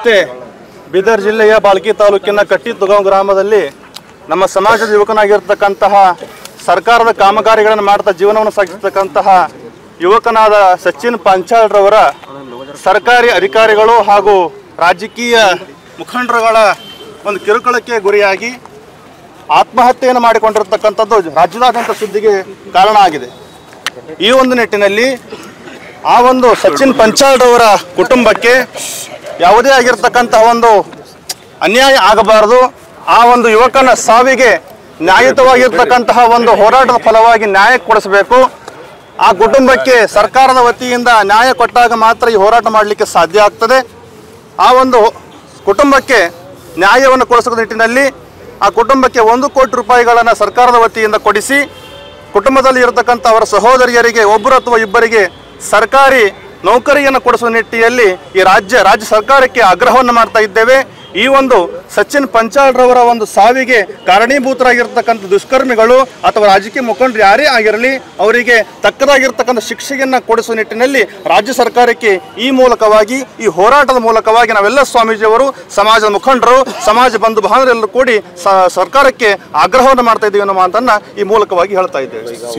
ಇಷ್ಟೇ ಬೀದರ್ ಜಿಲ್ಲೆಯ ಬಾಳ್ಕಿ ತಾಲೂಕಿನ ಕಟ್ಟಿತುಗಾಂವ್ ಗ್ರಾಮದಲ್ಲಿ ನಮ್ಮ ಸಮಾಜದ ಯುವಕನಾಗಿರ್ತಕ್ಕಂತಹ ಸರ್ಕಾರದ ಕಾಮಗಾರಿಗಳನ್ನು ಮಾಡ್ತಾ ಜೀವನವನ್ನು ಸಾಗಿಸತಕ್ಕಂತಹ ಯುವಕನಾದ ಸಚಿನ್ ಪಂಚಾಲ್ರವರ ಸರ್ಕಾರಿ ಅಧಿಕಾರಿಗಳು ಹಾಗೂ ರಾಜಕೀಯ ಮುಖಂಡರುಗಳ ಒಂದು ಕಿರುಕುಳಕ್ಕೆ ಗುರಿಯಾಗಿ ಆತ್ಮಹತ್ಯೆಯನ್ನು ಮಾಡಿಕೊಂಡಿರತಕ್ಕಂಥದ್ದು ರಾಜ್ಯದಾದ್ಯಂತ ಸುದ್ದಿಗೆ ಕಾರಣ ಆಗಿದೆ. ಈ ಒಂದು ನಿಟ್ಟಿನಲ್ಲಿ ಆ ಒಂದು ಸಚಿನ್ ಪಂಚಾಲ್ರವರ ಕುಟುಂಬಕ್ಕೆ ಯಾವುದೇ ಆಗಿರ್ತಕ್ಕಂತಹ ಒಂದು ಅನ್ಯಾಯ ಆಗಬಾರದು. ಆ ಒಂದು ಯುವಕನ ಸಾವಿಗೆ ನ್ಯಾಯಯುತವಾಗಿರ್ತಕ್ಕಂತಹ ಒಂದು ಹೋರಾಟದ ಫಲವಾಗಿ ನ್ಯಾಯ ಕೊಡಿಸಬೇಕು. ಆ ಕುಟುಂಬಕ್ಕೆ ಸರ್ಕಾರದ ವತಿಯಿಂದ ನ್ಯಾಯ ಕೊಟ್ಟಾಗ ಮಾತ್ರ ಈ ಹೋರಾಟ ಮಾಡಲಿಕ್ಕೆ ಸಾಧ್ಯ ಆಗ್ತದೆ. ಆ ಒಂದು ಕುಟುಂಬಕ್ಕೆ ನ್ಯಾಯವನ್ನು ಕೊಡಿಸುವ ನಿಟ್ಟಿನಲ್ಲಿ ಆ ಕುಟುಂಬಕ್ಕೆ 1 ಕೋಟಿ ರೂಪಾಯಿಗಳನ್ನು ಸರ್ಕಾರದ ವತಿಯಿಂದ ಕೊಡಿಸಿ ಕುಟುಂಬದಲ್ಲಿ ಇರತಕ್ಕಂಥ ಅವರ ಸಹೋದರಿಯರಿಗೆ ಒಬ್ಬರು ಅಥವಾ ಇಬ್ಬರಿಗೆ ಸರ್ಕಾರಿ ನೌಕರಿಯನ್ನು ಕೊಡಿಸುವ ನಿಟ್ಟಿನಲ್ಲಿ ಈ ರಾಜ್ಯ ಸರ್ಕಾರಕ್ಕೆ ಆಗ್ರಹವನ್ನು ಮಾಡ್ತಾ ಇದ್ದೇವೆ. ಈ ಒಂದು ಸಚಿನ್ ಪಂಚಾಲ್ರವರ ಒಂದು ಸಾವಿಗೆ ಕಾರಣೀಭೂತರಾಗಿರ್ತಕ್ಕಂಥ ದುಷ್ಕರ್ಮಿಗಳು ಅಥವಾ ರಾಜಕೀಯ ಮುಖಂಡರು ಯಾರೇ ಆಗಿರಲಿ ಅವರಿಗೆ ತಕ್ಕದಾಗಿರ್ತಕ್ಕಂಥ ಶಿಕ್ಷೆಯನ್ನು ಕೊಡಿಸುವ ನಿಟ್ಟಿನಲ್ಲಿ ರಾಜ್ಯ ಸರ್ಕಾರಕ್ಕೆ ಈ ಮೂಲಕವಾಗಿ ಈ ಹೋರಾಟದ ಮೂಲಕವಾಗಿ ನಾವೆಲ್ಲ ಸ್ವಾಮೀಜಿಯವರು ಸಮಾಜದ ಮುಖಂಡರು ಸಮಾಜ ಬಂಧು ಬಾಂಧವರೆಲ್ಲರೂ ಕೂಡಿ ಸರ್ಕಾರಕ್ಕೆ ಆಗ್ರಹವನ್ನು ಮಾಡ್ತಾ ಇದ್ದೀವಿ ಅನ್ನೋ ಮಾತನ್ನು ಈ ಮೂಲಕವಾಗಿ ಹೇಳ್ತಾ ಇದ್ದೇವೆ.